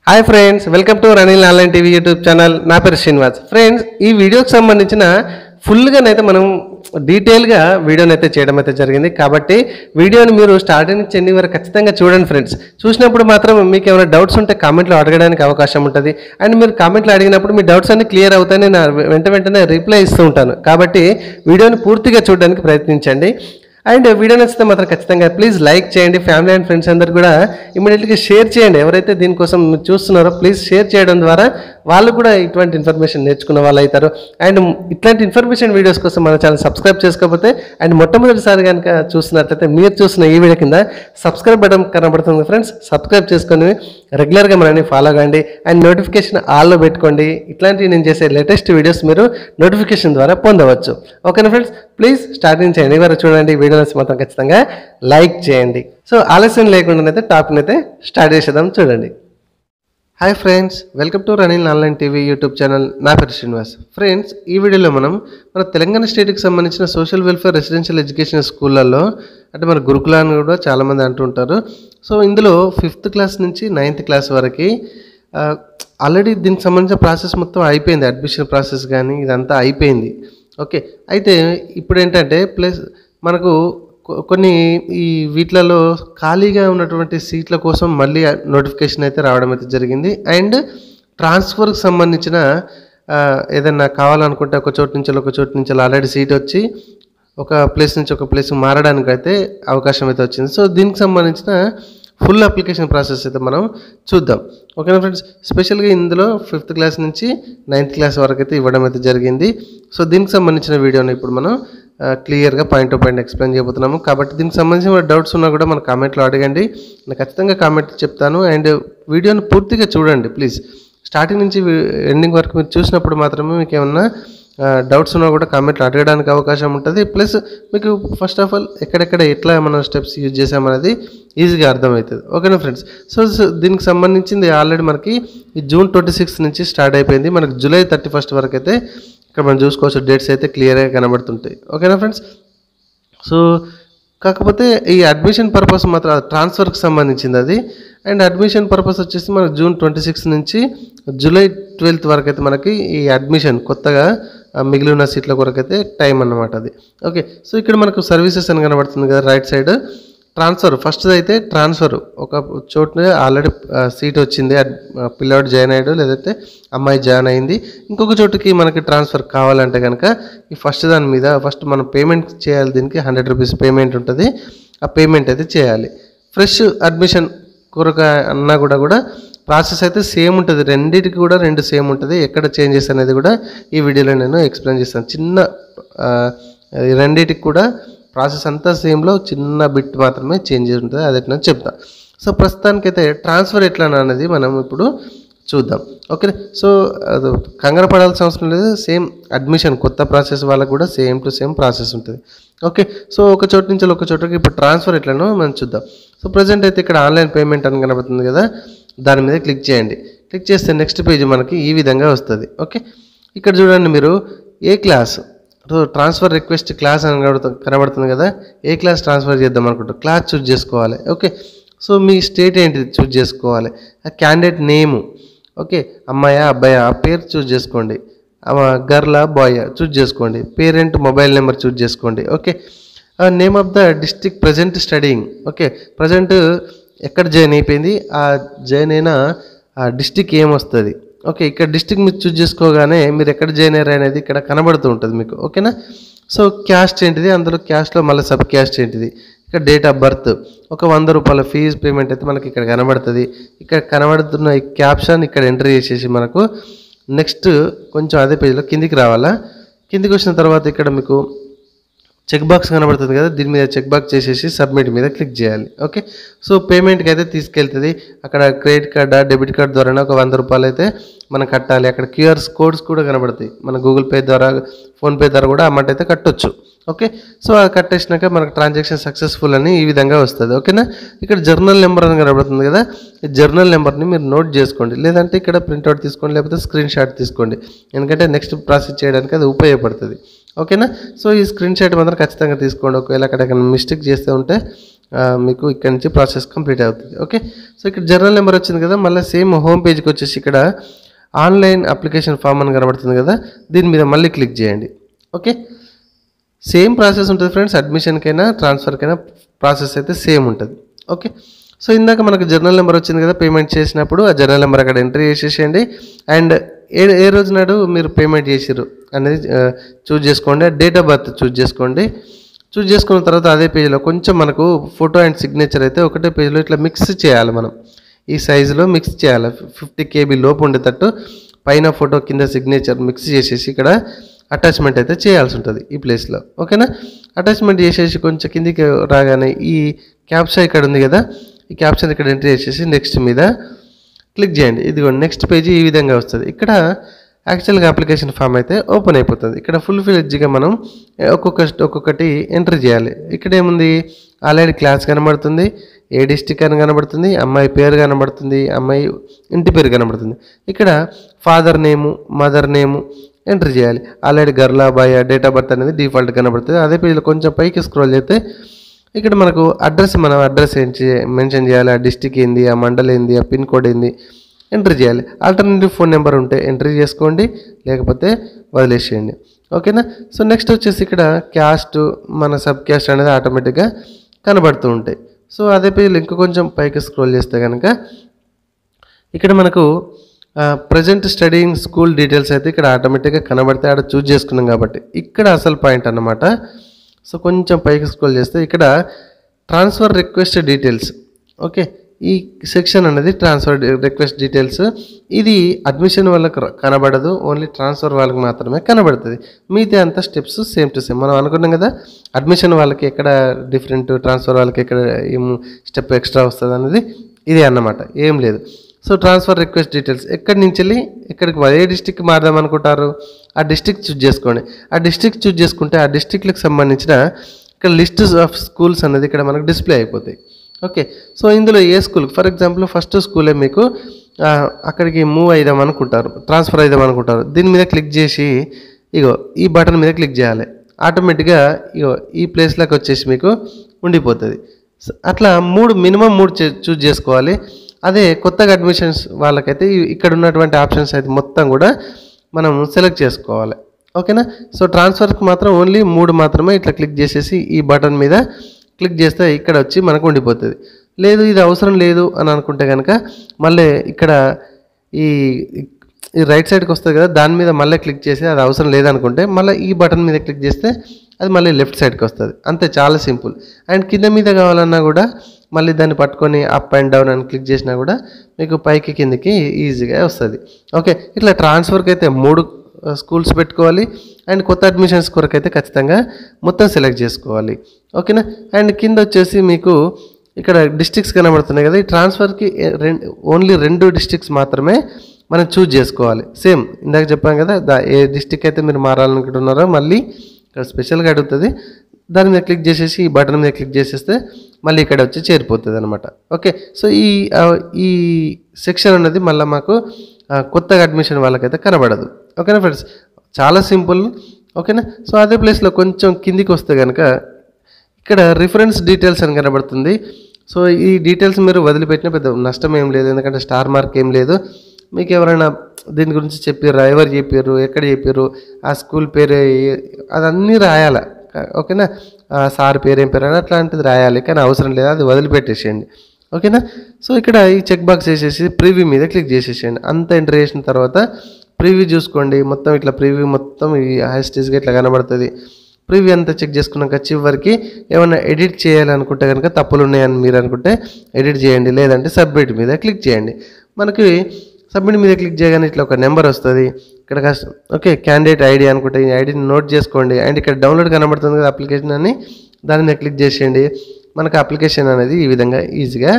Hi friends, welcome to Ranil online TV YouTube channel. నా పేరు Srinivas. Friends, ఈ వీడియోకి సంబంధించిన ఫుల్గానైతే మనం డీటెయిల్గా వీడియోని అయితే చేయడం అయితే జరిగింది. కాబట్టి వీడియోని మీరు స్టార్టింగ్ నుంచి ఎండింగ్ వరకు ఖచ్చితంగా చూడండి ఫ్రెండ్స్. చూసినప్పుడు మాత్రం మీకు ఏమైనా డౌట్స్ ఉంటే కామెంట్లో అడగడానికి అవకాశం ఉంటుంది. అండ్ మీరు కామెంట్లో అడిగినప్పుడు మీ డౌట్స్ అన్ని క్లియర్ అవుతాయని నేను వెంటనే రిప్లై ఇస్తూ ఉంటాను. కాబట్టి వీడియోని పూర్తిగా చూడడానికి ప్రయత్నించండి. అండ్ వీడియో నచ్చితే మాత్రం ఖచ్చితంగా ప్లీజ్ లైక్ చేయండి. ఫ్యామిలీ అండ్ ఫ్రెండ్స్ అందరు కూడా ఇమీడియట్గా షేర్ చేయండి. ఎవరైతే దీనికోసం చూస్తున్నారో ప్లీజ్ షేర్ చేయడం ద్వారా వాళ్ళు కూడా ఇటువంటి ఇన్ఫర్మేషన్ నేర్చుకున్న వాళ్ళు అవుతారు. అండ్ ఇట్లాంటి ఇన్ఫర్మేషన్ వీడియోస్ కోసం మన ఛానల్ సబ్స్క్రైబ్ చేసుకోకపోతే అండ్ మొట్టమొదటిసారి కనుక చూస్తున్నట్లయితే మీరు చూసిన ఈ వీడియో కింద సబ్స్క్రైబ్ బటన్ కనబడుతుంది ఫ్రెండ్స్. సబ్స్క్రైబ్ చేసుకొని రెగ్యులర్గా మనల్ని ఫాలో కండి అండ్ నోటిఫికేషన్ ఆల్లో పెట్టుకోండి. ఇట్లాంటివి నేను చేసే లేటెస్ట్ వీడియోస్ మీరు నోటిఫికేషన్ ద్వారా పొందవచ్చు. ఓకేనా ఫ్రెండ్స్, ప్లీజ్ స్టార్టింగ్ చేయండి. వరకు చూడండి. వీడియో మాత్రం ఖచ్చితంగా లైక్ చేయండి. సో ఆలస్యం లేకుండా టాపిక్ అయితే స్టార్ట్ చేసేద్దాం. చూడండి. Hi friends, welcome to Ranil online TV YouTube channel. నా పేరు శ్రీనివాస్. ఫ్రెండ్స్, ఈ వీడియోలో మన తెలంగాణ స్టేట్కి సంబంధించిన సోషల్ వెల్ఫేర్ రెసిడెన్షియల్ ఎడ్యుకేషన్ స్కూళ్ళల్లో అంటే మన గురుకులాన్ని కూడా చాలామంది అంటుంటారు. సో ఇందులో 5th క్లాస్ నుంచి 9th క్లాస్ వరకు ఆల్రెడీ దీనికి సంబంధించిన ప్రాసెస్ మొత్తం అయిపోయింది. అడ్మిషన్ ప్రాసెస్ కానీ ఇదంతా అయిపోయింది. ఓకే, అయితే ఇప్పుడు ఏంటంటే మనకు కొన్ని ఈ వీటిలలో ఖాళీగా ఉన్నటువంటి సీట్ల కోసం మళ్ళీ నోటిఫికేషన్ అయితే రావడం అయితే జరిగింది. అండ్ ట్రాన్స్ఫర్కి సంబంధించిన ఏదన్నా కావాలనుకుంటే ఒక చోటు నుంచి ఆల్రెడీ సీట్ వచ్చి ఒక ప్లేస్ నుంచి ఒక ప్లేస్ మారడానికి అయితే అవకాశం అయితే వచ్చింది. సో దీనికి సంబంధించిన ఫుల్ అప్లికేషన్ ప్రాసెస్ అయితే మనం చూద్దాం. ఓకేనా ఫ్రెండ్స్, స్పెషల్గా ఇందులో 5th క్లాస్ నుంచి 9th క్లాస్ వరకు అయితే ఇవ్వడం అయితే జరిగింది. సో దీనికి సంబంధించిన వీడియోని ఇప్పుడు మనం క్లియర్గా పాయింట్ టు పాయింట్ ఎక్స్ప్లెయిన్ చేయబోతున్నాము. కాబట్టి దీనికి సంబంధించిన డౌట్స్ ఉన్నా కూడా మన కామెంట్లో అడగండి. నేను ఖచ్చితంగా కామెంట్ చెప్తాను. అండ్ వీడియోని పూర్తిగా చూడండి ప్లీజ్. స్టార్టింగ్ నుంచి ఎండింగ్ వరకు మీరు చూసినప్పుడు మాత్రమే మీకు ఏమన్నా డౌట్స్ ఉన్నా కూడా కామెంట్లో అడగడానికి అవకాశం ఉంటుంది. ప్లస్ మీకు ఫస్ట్ ఆఫ్ ఆల్ ఎక్కడెక్కడ ఎట్లా మనం స్టెప్స్ యూజ్ చేసామనేది ఈజీగా అర్థమవుతుంది. ఓకేనా ఫ్రెండ్స్, సో దీనికి సంబంధించింది ఆల్రెడీ మనకి ఈ June 26 నుంచి స్టార్ట్ అయిపోయింది. మనకి July 31 వరకు అయితే ఇక్కడ మనం చూసుకోవచ్చు. డేట్స్ అయితే క్లియర్గా కనబడుతుంటాయి. ఓకేనా ఫ్రెండ్స్, సో కాకపోతే ఈ అడ్మిషన్ పర్పస్ మాత్రం ట్రాన్స్ఫర్కి సంబంధించింది అది. అండ్ అడ్మిషన్ పర్పస్ వచ్చేసి మనకు June 26 నుంచి July 12 వరకు అయితే మనకి ఈ అడ్మిషన్ కొత్తగా మిగిలిన సీట్ల కొరకు అయితే టైం అన్నమాట అది. ఓకే, సో ఇక్కడ మనకు సర్వీసెస్ అని కనబడుతుంది కదా రైట్ సైడ్. ట్రాన్స్ఫర్ ఫస్ట్ అయితే ట్రాన్స్ఫర్ ఒక చోట ఆల్రెడీ సీట్ వచ్చింది, పిల్లాడు జాయిన్ అయ్యాడు లేదంటే అమ్మాయి జాయిన్ అయింది. ఇంకొక చోటుకి మనకి ట్రాన్స్ఫర్ కావాలంటే కనుక ఈ ఫస్ట్ దాని మీద ఫస్ట్ మనం పేమెంట్ చేయాలి. దీనికి 100 రూపీస్ పేమెంట్ ఉంటుంది. ఆ పేమెంట్ అయితే చేయాలి. ఫ్రెష్ అడ్మిషన్ కొరకు అన్నా కూడా ప్రాసెస్ అయితే సేమ్ ఉంటుంది. రెండింటికి కూడా 2 సేమ్ ఉంటుంది. ఎక్కడ చేంజెస్ అనేది కూడా ఈ వీడియోలో నేను ఎక్స్ప్లెయిన్ చేస్తాను. చిన్న రెండింటికి కూడా ప్రాసెస్ అంతా సేమ్లో చిన్న బిట్ మాత్రమే చేంజ్ ఉంటుంది. అది ఎట్లా చెప్తా. సో ప్రస్తుతానికైతే ట్రాన్స్ఫర్ ఎట్లా అనేది మనం ఇప్పుడు చూద్దాం. ఓకే, సో అది కంగారు పడాల్సిన అవసరం లేదు. సేమ్ అడ్మిషన్ కొత్త ప్రాసెస్ వాళ్ళకు కూడా సేమ్ టు సేమ్ ప్రాసెస్ ఉంటుంది. ఓకే, సో ఒక చోటు నుంచి ఒక చోటుకి ఇప్పుడు ట్రాన్స్ఫర్ ఎట్లనో మనం చూద్దాం. సో ప్రజెంట్ అయితే ఇక్కడ ఆన్లైన్ పేమెంట్ అని కనబడుతుంది కదా, దాని మీద క్లిక్ చేయండి. క్లిక్ చేస్తే నెక్స్ట్ పేజ్ మనకి ఈ విధంగా వస్తుంది. ఓకే, ఇక్కడ చూడండి మీరు ఏ క్లాస్ ట్రాన్స్ఫర్ రిక్వెస్ట్ క్లాస్ అని కనబడుతుంది కదా. ఏ క్లాస్ ట్రాన్స్ఫర్ చేద్దాం అనుకుంటారు క్లాస్ చూజ్ చేసుకోవాలి. ఓకే, సో మీ స్టేట్ ఏంటిది చూజ్ చేసుకోవాలి. ఆ క్యాండిడేట్ నేము, ఓకే అమ్మాయా అబ్బాయా ఆ పేరు చూజ్ చేసుకోండి. గర్లా బాయ్ చూజ్ చేసుకోండి. పేరెంట్ మొబైల్ నెంబర్ చూజ్ చేసుకోండి. Okay, name of the district present studying. Okay, present ఎక్కడ జాయిన్ అయిపోయింది, ఆ జాయిన్ అయిన ఆ డిస్ట్రిక్ట్ ఏమొస్తుంది. ఓకే, ఇక్కడ డిస్ట్రిక్ట్ మీరు చూజ్ చేసుకోగానే మీరు ఎక్కడ జాయిన్ అయ్యారు అనేది ఇక్కడ కనబడుతూ ఉంటుంది మీకు. ఓకేనా, సో క్యాస్ట్ ఏంటిది, అందులో క్యాస్ట్లో మళ్ళీ సబ్ క్యాస్ట్ ఏంటిది, ఇక్కడ డేట్ ఆఫ్ బర్త్, ఒక 100 రూపాయల ఫీజు పేమెంట్ అయితే మనకి ఇక్కడ కనబడుతుంది. ఇక్కడ కనబడుతున్న ఈ క్యాప్షన్ ఇక్కడ ఎంటర్ చేసేసి మనకు నెక్స్ట్ కొంచెం అదే పేజ్లో కిందికి రావాలా. కిందికి వచ్చిన తర్వాత ఇక్కడ మీకు చెక్ బాక్స్ కనబడుతుంది కదా, దీని మీద చెక్ బాక్స్ చేసేసి సబ్మిట్ మీద క్లిక్ చేయాలి. ఓకే, సో పేమెంట్కి అయితే తీసుకెళ్తుంది. అక్కడ క్రెడిట్ కార్డా డెబిట్ కార్డ్ ద్వారా ఒక 100 రూపాయలు అయితే మనం కట్టాలి. అక్కడ QR కోడ్స్ కూడా కనబడతాయి. మన గూగుల్ పే ద్వారా ఫోన్పే ద్వారా కూడా అమౌంట్ అయితే కట్టొచ్చు. ఓకే, సో అది కట్టేసినాక మనకు ట్రాన్సాక్షన్ సక్సెస్ఫుల్ అని ఈ విధంగా వస్తుంది. ఓకేనా, ఇక్కడ జర్నల్ నెంబర్ అని కనబడుతుంది కదా, ఈ జర్నల్ నెంబర్ని మీరు నోట్ చేసుకోండి. లేదంటే ఇక్కడ ప్రింట్అవుట్ తీసుకోండి, లేకపోతే స్క్రీన్ షాట్ తీసుకోండి. ఎందుకంటే నెక్స్ట్ ప్రాసెస్ చేయడానికి అది ఉపయోగపడుతుంది. ఓకేనా, సో ఈ స్క్రీన్ షాట్ మాత్రం ఖచ్చితంగా తీసుకోండి. ఒకవేళ అక్కడ మిస్టేక్ చేస్తే ఉంటే మీకు ఇక్కడ నుంచి ప్రాసెస్ కంప్లీట్ అవుతుంది. ఓకే, సో ఇక్కడ జర్నల్ నెంబర్ వచ్చింది కదా, మళ్ళీ సేమ్ హోమ్ పేజ్కి వచ్చేసి ఇక్కడ ఆన్లైన్ అప్లికేషన్ ఫామ్ అని కనబడుతుంది కదా, దీని మీద మళ్ళీ క్లిక్ చేయండి. ఓకే, సేమ్ ప్రాసెస్ ఉంటుంది ఫ్రెండ్స్, అడ్మిషన్కైనా ట్రాన్స్ఫర్కైనా ప్రాసెస్ అయితే సేమ్ ఉంటుంది. ఓకే, సో ఇందాక మనకు జర్నల్ నెంబర్ వచ్చింది కదా, పేమెంట్ చేసినప్పుడు ఆ జర్నల్ నెంబర్ అక్కడ ఎంట్రీ చేసేసేయండి. అండ్ ఏ రోజు నాడు మీరు పేమెంట్ చేసిర్రు అనేది చూజ్ చేసుకోండి. డేట్ ఆఫ్ బర్త్ చూజ్ చేసుకోండి. చూజ్ చేసుకున్న తర్వాత అదే పేజ్లో కొంచెం మనకు ఫోటో అండ్ సిగ్నేచర్ అయితే ఒకటే పేజ్లో ఇట్లా మిక్స్ చేయాలి. మనం ఈ సైజులో మిక్స్ చేయాలి. 50 KB లోపు ఉండేటట్టు పైన ఫోటో కింద సిగ్నేచర్ మిక్స్ చేసేసి ఇక్కడ అటాచ్మెంట్ అయితే చేయాల్సి ఉంటుంది ఈ ప్లేస్లో. ఓకేనా, అటాచ్మెంట్ చేసేసి కొంచెం కిందికి రాగానే ఈ క్యాప్చా ఇక్కడ ఉంది కదా, ఈ క్యాప్చర్ ఇక్కడ ఎంట్రీ చేసేసి నెక్స్ట్ మీద క్లిక్ చేయండి. ఇదిగోండి నెక్స్ట్ పేజీ ఈ విధంగా వస్తుంది. ఇక్కడ యాక్చువల్గా అప్లికేషన్ ఫామ్ అయితే ఓపెన్ అయిపోతుంది. ఇక్కడ ఫుల్ ఫ్లెడ్జ్గా మనం ఒక్కొక్కటి ఎంటర్ చేయాలి. ఇక్కడ ఏముంది, ఆల్రెడీ క్లాస్ కనబడుతుంది, ఏ డిస్టిక్ అని కనబడుతుంది, అమ్మాయి పేరు కనబడుతుంది, అమ్మాయి ఇంటి పేరు కనబడుతుంది. ఇక్కడ father name, mother name enter చేయాలి. ఆల్రెడీ గర్లా బాయ్ డేట్ ఆఫ్ బర్త్ అనేది డిఫాల్ట్ కనబడుతుంది. అదే పేజీలో కొంచెం పైకి స్క్రోల్ చేస్తే ఇక్కడ మనకు మనం అడ్రస్ మెన్షన్ చేయాలి. ఆ డిస్టిక్ ఏంది, ఆ మండల్ ఏంది, ఆ పిన్ కోడ్ ఏంది ఎంటర్ చేయాలి. ఆల్టర్నేటివ్ ఫోన్ నెంబర్ ఉంటే ఎంట్రీ చేసుకోండి, లేకపోతే వదిలేసేయండి. ఓకేనా, సో నెక్స్ట్ వచ్చేసి ఇక్కడ క్యాస్ట్, మన సబ్ క్యాస్ట్ అనేది ఆటోమేటిక్గా కనబడుతూ ఉంటాయి. సో అదే పేజీలో ఇంకా కొంచెం పైకి స్క్రోల్ చేస్తే కనుక ఇక్కడ మనకు ప్రజెంట్ స్టడీయింగ్ స్కూల్ డీటెయిల్స్ అయితే ఇక్కడ ఆటోమేటిక్గా కనబడితే ఆడ చూజ్ చేసుకున్నాం కాబట్టి ఇక్కడ అసలు పాయింట్ అన్నమాట. సో కొంచెం పైకి స్క్రోల్ చేస్తే ఇక్కడ ట్రాన్స్ఫర్ రిక్వెస్ట్ డీటెయిల్స్. ఓకే, ఈ సెక్షన్ అనేది ట్రాన్స్ఫర్ రిక్వెస్ట్ డీటెయిల్స్. ఇది అడ్మిషన్ వాళ్ళకి కనబడదు, ఓన్లీ ట్రాన్స్ఫర్ వాళ్ళకి మాత్రమే కనబడుతుంది. మిగతా అంతా స్టెప్స్ సేమ్ టు సేమ్. మనం అనుకున్నాం కదా అడ్మిషన్ వాళ్ళకి ఎక్కడ డిఫరెంట్, ట్రాన్స్ఫర్ వాళ్ళకి ఎక్కడ ఏం స్టెప్ ఎక్స్ట్రా వస్తుంది అనేది ఇదే అన్నమాట, ఏం లేదు. సో ట్రాన్స్ఫర్ రిక్వెస్ట్ డీటెయిల్స్ ఎక్కడి నుంచి వెళ్ళి ఎక్కడికి ఏ డిస్టిక్ మారదాం అనుకుంటారు ఆ డిస్టిక్ చూజ్ చేసుకోండి. ఆ డిస్టిక్ చూజ్ చేసుకుంటే ఆ డిస్టిక్లకు సంబంధించిన ఇక్కడ లిస్ట్ ఆఫ్ స్కూల్స్ అనేది ఇక్కడ మనకు డిస్ప్లే అయిపోతాయి. ఓకే, సో ఇందులో ఏ స్కూల్, ఫర్ ఎగ్జాంపుల్ ఫస్ట్ స్కూలే మీకు అక్కడికి మూవ్ అయిదాం అనుకుంటారు, ట్రాన్స్ఫర్ అయిదాం అనుకుంటారు. దీని మీద క్లిక్ చేసి ఇగో ఈ బటన్ మీద క్లిక్ చేయాలి. ఆటోమేటిక్గా ఇగో ఈ ప్లేస్లోకి వచ్చేసి మీకు ఉండిపోతుంది. అట్లా మినిమం మూడు చూజ్ చేసుకోవాలి. అదే కొత్తగా అడ్మిషన్స్ వాళ్ళకైతే ఇక్కడ ఉన్నటువంటి ఆప్షన్స్ అయితే మొత్తం కూడా మనం సెలెక్ట్ చేసుకోవాలి. ఓకేనా, సో ట్రాన్స్ఫర్కి మాత్రం ఓన్లీ 3 మాత్రమే ఇట్లా క్లిక్ చేసేసి ఈ బటన్ మీద క్లిక్ చేస్తే ఇక్కడ వచ్చి మనకు ఉండిపోతుంది. లేదు ఇది అవసరం లేదు అని అనుకుంటే కనుక మళ్ళీ ఇక్కడ ఈ రైట్ సైడ్కి వస్తుంది కదా, దాని మీద మళ్ళీ క్లిక్ చేసి అది అవసరం లేదనుకుంటే మళ్ళీ ఈ బటన్ మీద క్లిక్ చేస్తే అది మళ్ళీ లెఫ్ట్ సైడ్కి వస్తుంది. అంతే, చాలా సింపుల్. అండ్ కింద మీద కావాలన్నా కూడా మళ్ళీ దాన్ని పట్టుకొని అప్ అండ్ డౌన్ అని క్లిక్ చేసినా కూడా మీకు పైకి కిందకి ఈజీగా వస్తుంది. ఓకే, ఇట్లా ట్రాన్స్ఫర్కి అయితే 3 స్కూల్స్ పెట్టుకోవాలి. అండ్ కొత్త అడ్మిషన్స్ కొరకు అయితే ఖచ్చితంగా మొత్తం సెలెక్ట్ చేసుకోవాలి. ఓకేనా, అండ్ కింద వచ్చేసి మీకు ఇక్కడ డిస్ట్రిక్ట్స్ కనబడుతున్నాయి కదా, ఈ ట్రాన్స్ఫర్కి ఓన్లీ 2 డిస్ట్రిక్ట్స్ మాత్రమే మనం చూజ్ చేసుకోవాలి. సేమ్ ఇందాక చెప్పాం కదా, ఏ డిస్ట్రిక్ట్ అయితే మీరు మారాలనుకుంటున్నారో మళ్ళీ ఇక్కడ స్పెషల్గా అడుగుతుంది. దాని మీద క్లిక్ చేసేసి ఈ బటన్ మీద క్లిక్ చేసేస్తే మళ్ళీ ఇక్కడ వచ్చి చేరిపోతుంది అనమాట. ఓకే, సో ఈ సెక్షన్ అనేది మళ్ళీ మాకు కొత్తగా అడ్మిషన్ వాళ్ళకైతే కనబడదు. ఓకేనా ఫ్రెండ్స్, చాలా సింపుల్. ఓకేనా, సో అదే ప్లేస్లో కొంచెం కిందికి వస్తే కనుక ఇక్కడ రిఫరెన్స్ డీటెయిల్స్ అని కనబడుతుంది. సో ఈ డీటెయిల్స్ మీరు వదిలిపెట్టిన పెద్ద నష్టం ఏం లేదు, ఎందుకంటే స్టార్ మార్క్ ఏం లేదు. మీకు ఎవరైనా దీని గురించి చెప్పారా, ఎవరు చెప్పారు, ఎక్కడ చెప్పారు, ఆ స్కూల్ పేరు అదన్నీ రాయాలి. ఓకేనా, సార్ పేరు ఏం పేరు అని అట్లాంటిది రాయాలి, కానీ అవసరం లేదు, అది వదిలిపెట్టేసేయండి. ఓకేనా, సో ఇక్కడ ఈ చెక్ బాక్స్ వేసేసి ప్రివ్యూ మీద క్లిక్ చేసేసేయండి. అంతా ఎంటర్ చేసిన తర్వాత ప్రివ్యూ చూసుకోండి. మొత్తం ఇట్లా ప్రివ్యూ మొత్తం ఈ హైస్టేజ్గా ఇట్లా కనబడుతుంది. ప్రివ్యూ అంతా చెక్ చేసుకున్నాక చివరికి ఏమైనా ఎడిట్ చేయాలనుకుంటే కనుక తప్పులు ఉన్నాయని మీరు అనుకుంటే ఎడిట్ చేయండి, లేదంటే సబ్మిట్ మీద క్లిక్ చేయండి. మనకి సబ్మిట్ మీద క్లిక్ చేయగానే ఇట్లా ఒక నెంబర్ వస్తుంది. ఇక్కడ ఓకే క్యాండిడేట్ ఐడి అనుకుంటే ఈ ఐడిని నోట్ చేసుకోండి. అండ్ ఇక్కడ డౌన్లోడ్ కనబడుతుంది కదా అప్లికేషన్ అని, దాని మీద క్లిక్ చేసేయండి. మనకు అప్లికేషన్ అనేది ఈ విధంగా ఈజీగా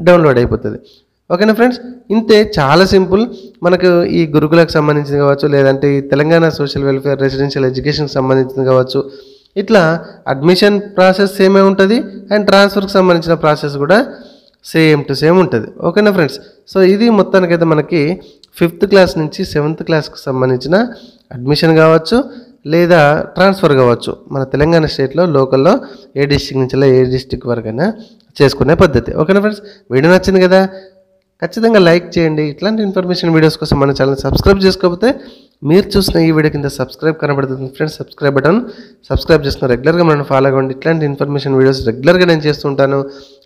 డౌన్లోడ్ అయిపోతుంది. ఓకేనా ఫ్రెండ్స్, ఇంతే, చాలా సింపుల్. మనకు ఈ గురుకులకు సంబంధించింది కావచ్చు, లేదంటే ఈ తెలంగాణ సోషల్ వెల్ఫేర్ రెసిడెన్షియల్ ఎడ్యుకేషన్కి సంబంధించింది కావచ్చు, ఇట్లా అడ్మిషన్ ప్రాసెస్ సేమే ఉంటుంది. అండ్ ట్రాన్స్ఫర్కి సంబంధించిన ప్రాసెస్ కూడా సేమ్ టు సేమ్ ఉంటుంది. ఓకేనా ఫ్రెండ్స్, సో ఇది మొత్తానికైతే మనకి 5th క్లాస్ నుంచి 7th క్లాస్కి సంబంధించిన అడ్మిషన్ కావచ్చు, లేదా ట్రాన్స్ఫర్ కావచ్చు. మన తెలంగాణ స్టేట్లో లోకల్లో ఏ డిస్టిక్ నుంచి ఏ డిస్టిక్ వరకైనా చేసుకునే పద్ధతి. ఓకేనా ఫ్రెండ్స్, వీడియో నచ్చింది కదా, ఖచ్చితంగా లైక్ చేయండి. ఇట్లాంటి ఇన్ఫర్మేషన్ వీడియోస్ కోసం మన ఛానల్ సబ్స్క్రైబ్ చేసుకోకపోతే మీరు చూసిన ఈ వీడియో కింద సబ్స్క్రైబ్ కనబడుతుంది ఫ్రెండ్స్, సబ్స్క్రైబ్ బటన్ సబ్స్క్రైబ్ చేసుకుని రెగ్యులర్గా మనం ఫాలో అవ్వండి. ఇట్లాంటి ఇన్ఫర్మేషన్ వీడియోస్ రెగ్యులర్గా నేను చేస్తుంటాను.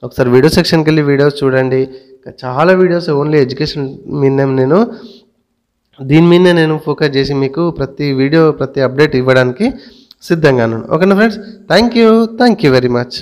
ఒకసారి వీడియో సెక్షన్కి వెళ్ళి వీడియోస్ చూడండి. చాలా వీడియోస్ ఓన్లీ ఎడ్యుకేషన్ దీని మీదనే నేను ఫోకస్ చేసి మీకు ప్రతి వీడియో ప్రతి అప్డేట్ ఇవ్వడానికి సిద్ధంగా ఉన్నాను. ఓకేనా friends, thank you very much.